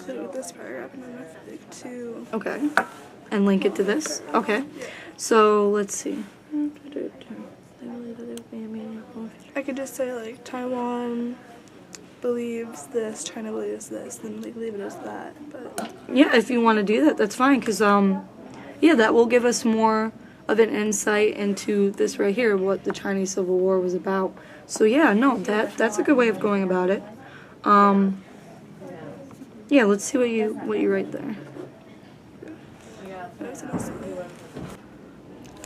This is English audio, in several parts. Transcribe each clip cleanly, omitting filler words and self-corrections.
include it with this paragraph and then with like two. Okay. And link it to this? Okay. So let's see. I could just say like Taiwan believes this, China believes this, then like leave it as that. But yeah, if you want to do that, that's fine. Cause yeah, that will give us more of an insight into this right here, what the Chinese Civil War was about. So yeah, no, that's a good way of going about it. Yeah, let's see what you write there.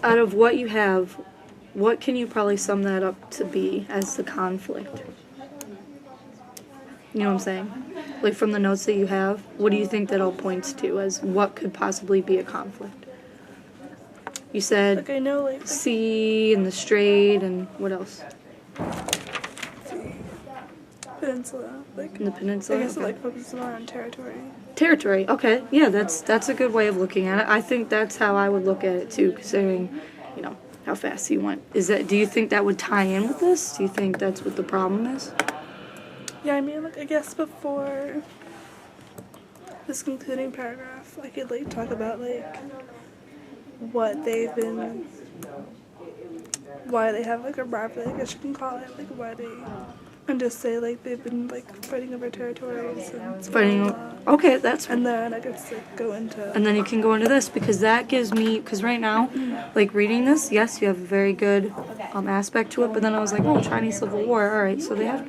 Out of what you have, what can you probably sum that up to be as the conflict? You know what I'm saying? Like from the notes that you have, what do you think that all points to as what could possibly be a conflict? You said like I know like sea and the strait and what else? peninsula. Like In the peninsula? I guess Okay. it like focuses more on territory. Territory, okay. Yeah, that's a good way of looking at it. I think that's how I would look at it too, considering, you know, how fast he went. Do you think that would tie in with this? Do you think that's what the problem is? Yeah, I mean like I guess before this concluding paragraph I could like talk about like what they've been, why they have like a rivalry, I guess you can call it, like why they, and just say like they've been like fighting over territories and Fighting. Okay, that's. and then I could just like go into. And then you can go into this because that gives me, because right now, like reading this, yes, you have a very good aspect to it, but then I was like, oh, Chinese Civil War, all right, so they have.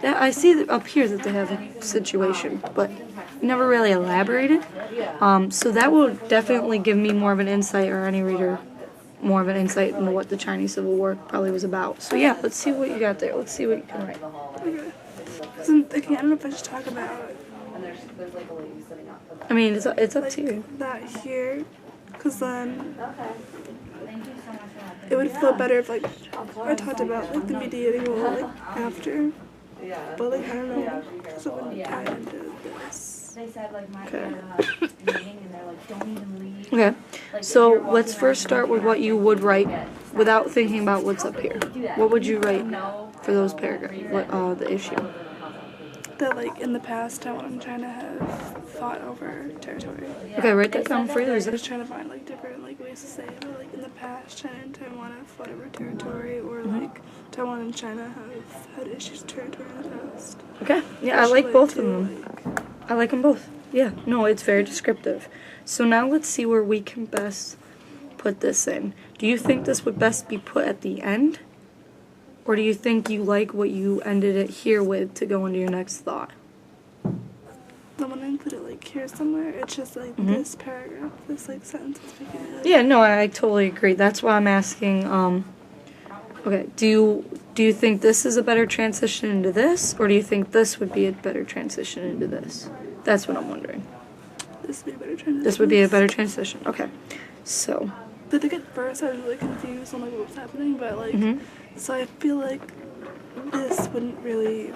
That, I see that up here that they have a situation, but never really elaborated. So that will definitely give me more of an insight, or any reader, more of an insight into what the Chinese Civil War probably was about. So yeah, let's see what you got there. Let's see what you can write. Okay. So I'm thinking, I don't know if I should talk about. I mean, it's up like, to you. That here, because then it would feel better if like I talked about like the mediating role like after. But like I don't know, because it wouldn't tie into this. Okay. Okay. So let's first start with what you would write without thinking about what's up here. What would you write for those paragraphs? What the issue? That like in the past Taiwan and China have fought over territory. Okay, write that down for you. I was trying to find like different like ways to say it, but like in the past China and Taiwan have fought over territory, or like Taiwan and China have had issues with territory in the past. Okay. Yeah, I like both of them. I like them both. Yeah. No, it's very descriptive. So now let's see where we can best put this in. Do you think this would best be put at the end? Or do you think you like what you ended it here with to go into your next thought? I want to include it like here somewhere. It's just like this paragraph, this like sentence is making it. Yeah, no, I totally agree. That's why I'm asking, okay, do you think this is a better transition into this, or do you think this would be a better transition into this? That's what I'm wondering. This would be a better transition. This would be a better transition. Okay. So. I think at first I was really confused on like what was happening, but like so I feel like this wouldn't really.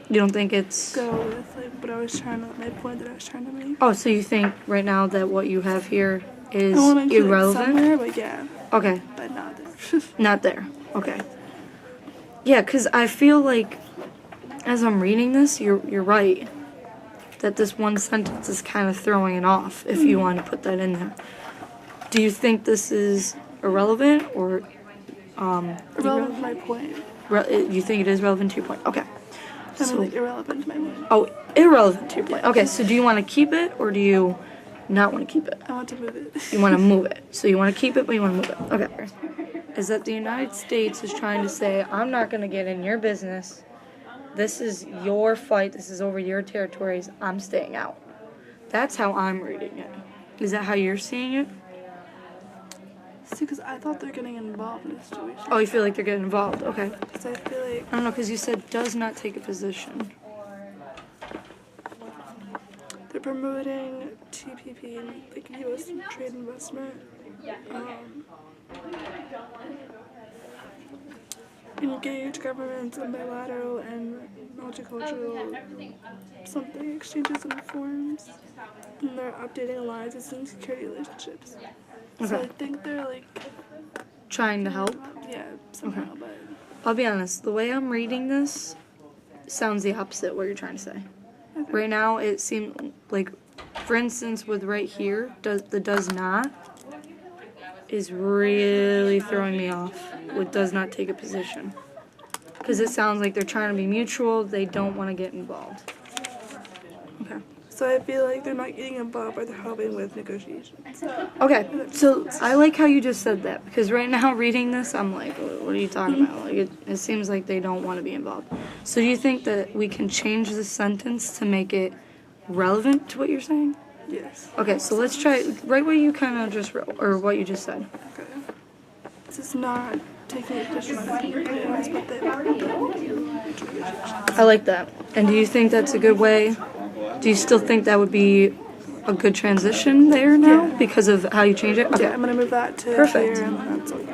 You don't think it's go with like what I was trying to, my point that I was trying to make. Oh, so you think right now that what you have here is I want to irrelevant? Somewhere, but yeah. Okay. But not there. Not there. Okay. Yeah, because I feel like as I'm reading this, you're right. That this one sentence is kind of throwing it off if you want to put that in there. Do you think this is irrelevant or irrelevant to my point? You think it is relevant to your point? Okay. I mean, like irrelevant to my point. Oh, irrelevant to your point. Okay, so do you want to keep it or do you not want to keep it? I want to move it. You want to move it. So you want to keep it, but you want to move it. Okay. Is that the United States is trying to say, I'm not going to get in your business. This is your fight. This is over your territories. I'm staying out. That's how I'm reading it. Is that how you're seeing it? See, because I thought they're getting involved in the situation. Oh, you feel like they're getting involved. Okay. Because I feel like... I don't know, because you said does not take a position. They're promoting TPP and like U.S. trade investment. Engage governments in bilateral and multicultural something exchanges and forums. And they're updating alliances and security relationships. Okay. So I think they're like trying to help? Yeah, somehow, I'll be honest, the way I'm reading this sounds the opposite of what you're trying to say. Right now, it seemed like, for instance, with right here, does not is really throwing me off with does not take a position. Because it sounds like they're trying to be mutual, they don't want to get involved. Okay. So I feel like they're not getting involved, but they're helping with negotiations. Okay, so I like how you just said that, because right now reading this, I'm like, what are you talking about? Like, it seems like they don't want to be involved. So do you think that we can change the sentence to make it relevant to what you're saying? Yes. Okay, so let's try, right what you kind of just wrote, or what you just said. Okay. This is not taking a position on anyways, but they I like that. And do you think that's a good way? Do you still think that would be a good transition there now because of how you change it? Okay. Yeah, I'm gonna move that to Perfect. here, and that's okay.